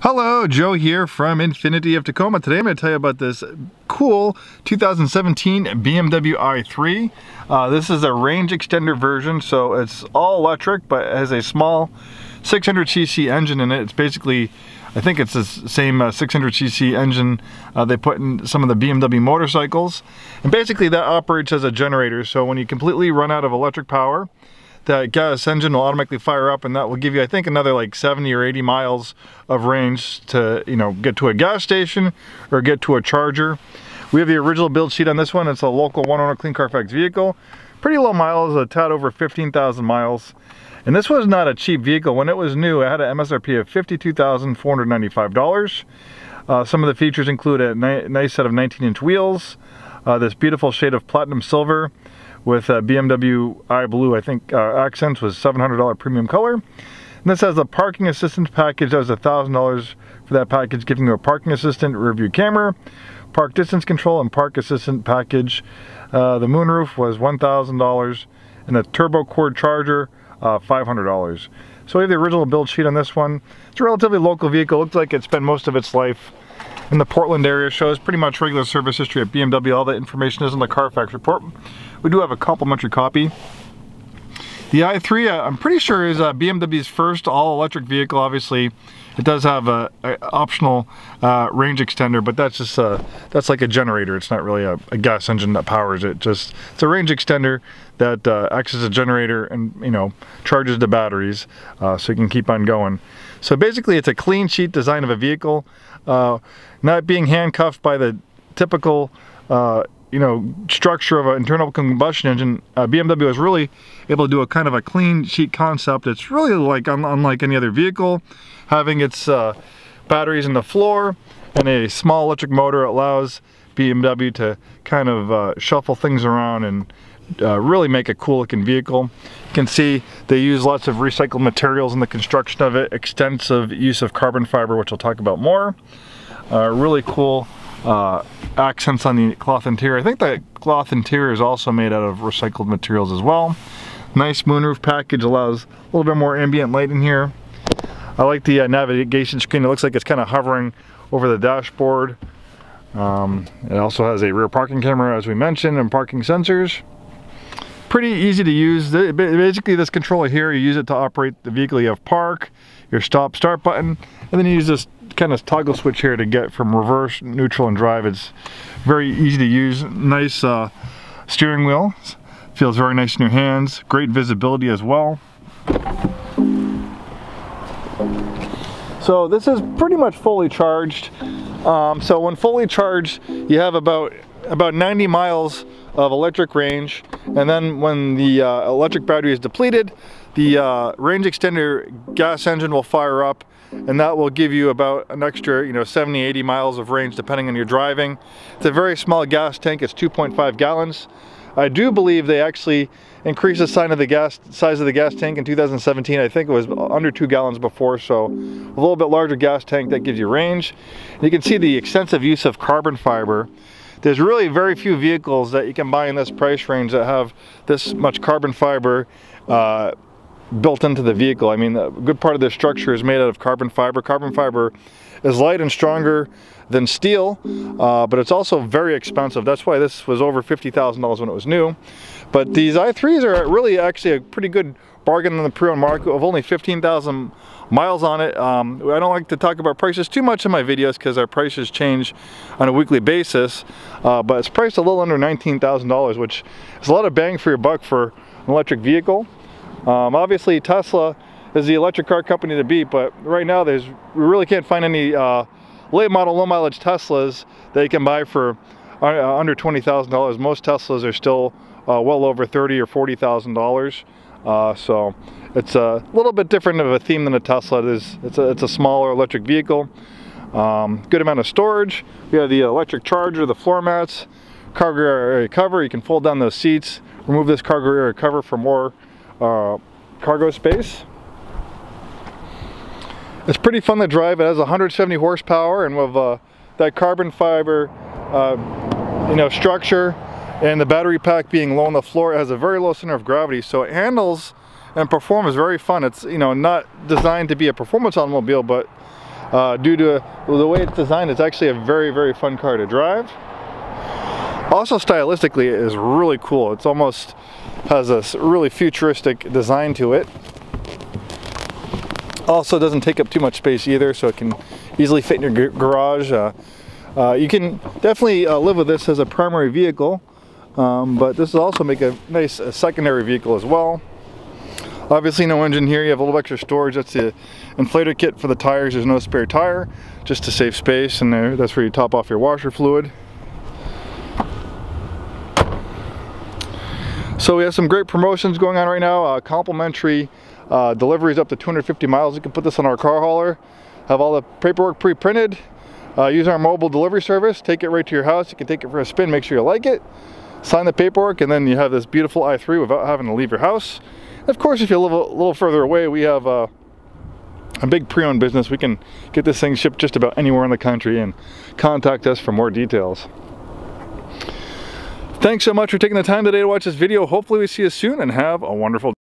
Hello, Joe here from Infiniti of Tacoma. Today I'm going to tell you about this cool 2017 BMW i3. This is a range extender version, so it's all electric, but it has a small 600cc engine in it. It's basically, I think it's the same 600cc engine they put in some of the BMW motorcycles. And basically that operates as a generator, so when you completely run out of electric power, that gas engine will automatically fire up, and that will give you, I think, another like 70 or 80 miles of range to, get to a gas station or get to a charger. We have the original build sheet on this one. It's a local one-owner Clean Carfax vehicle. Pretty low miles, a tad over 15,000 miles. And this was not a cheap vehicle. When it was new, it had an MSRP of $52,495. Some of the features include a nice set of 19-inch wheels, this beautiful shade of platinum silver, with BMW I Blue, I think, accents, was $700 premium color. And this has a parking assistance package that was $1,000 for that package, giving you a parking assistant, rear view camera, park distance control, and park assistant package. The moonroof was $1,000, and the turbo cord charger, $500. So we have the original build sheet on this one. It's a relatively local vehicle. Looks like it spent most of its life in the Portland area. Shows pretty much regular service history at BMW. All that information is in the Carfax report. We do have a complimentary copy. The i3, I'm pretty sure, is BMW's first all-electric vehicle. Obviously, it does have a optional range extender, but that's just that's like a generator. It's not really a gas engine that powers it. It's a range extender that acts as a generator and charges the batteries, so you can keep on going. So basically, it's a clean sheet design of a vehicle, not being handcuffed by the typical structure of an internal combustion engine. BMW was really able to do a kind of a clean sheet concept. It's really like unlike any other vehicle, having its batteries in the floor and a small electric motor allows BMW to kind of shuffle things around and really make a cool looking vehicle. You can see they use lots of recycled materials in the construction of it, extensive use of carbon fiber, which I'll talk about more. Really cool accents on the cloth interior. I think the cloth interior is also made out of recycled materials as well. Nice moonroof package, allows a little bit more ambient light in here. I like the navigation screen. It looks like it's kind of hovering over the dashboard. It also has a rear parking camera, as we mentioned, and parking sensors. Pretty easy to use. Basically, this controller here, you use it to operate the vehicle. You have park, your stop start button, and then you use this kind of toggle switch here to get from reverse, neutral, and drive. It's very easy to use. Nice steering wheel. Feels very nice in your hands. Great visibility as well. So this is pretty much fully charged. So when fully charged, you have about 90 miles of electric range, and then when the electric battery is depleted, the range extender gas engine will fire up, and that will give you about an extra 70-80 miles of range depending on your driving. It's a very small gas tank. It's 2.5 gallons. I do believe they actually increased the size of the gas tank in 2017. I think it was under 2 gallons before, so a little bit larger gas tank that gives you range. And you can see the extensive use of carbon fiber. There's really very few vehicles that you can buy in this price range that have this much carbon fiber built into the vehicle. I mean, a good part of the structure is made out of carbon fiber. Carbon fiber is light and stronger than steel, but it's also very expensive. That's why this was over $50,000 when it was new. But these i3s are really actually a pretty good bargain on the pre-owned market of only 15,000 miles on it. I don't like to talk about prices too much in my videos because our prices change on a weekly basis, but it's priced a little under $19,000, which is a lot of bang for your buck for an electric vehicle. Obviously Tesla is the electric car company to beat, but right now we really can't find any late model, low mileage Teslas that you can buy for under $20,000. Most Teslas are still well over $30,000 or $40,000. So it's a little bit different of a theme than a Tesla. It's a smaller electric vehicle. Good amount of storage. We have the electric charger, the floor mats, cargo area cover. You can fold down those seats, remove this cargo area cover for more cargo space. It's pretty fun to drive. It has 170 horsepower, and with that carbon fiber structure and the battery pack being low on the floor, it has a very low center of gravity, so it handles and performs very fun. It's not designed to be a performance automobile, but Due to the way it's designed, it's actually a very, very fun car to drive. Also stylistically, it is really cool. It's almost has a really futuristic design to it. Also doesn't take up too much space either, so it can easily fit in your garage. You can definitely live with this as a primary vehicle, but this will also make a nice secondary vehicle as well. Obviously no engine here, you have a little extra storage. That's the inflator kit for the tires. There's no spare tire, just to save space, and that's where you top off your washer fluid. So we have some great promotions going on right now. Complimentary deliveries up to 250 miles. You can put this on our car hauler, have all the paperwork pre-printed, use our mobile delivery service, take it right to your house. You can take it for a spin, make sure you like it, sign the paperwork, and then you have this beautiful i3 without having to leave your house. Of course, if you live a little further away, we have a big pre-owned business. We can get this thing shipped just about anywhere in the country, and contact us for more details. Thanks so much for taking the time today to watch this video. Hopefully we see you soon, and have a wonderful day.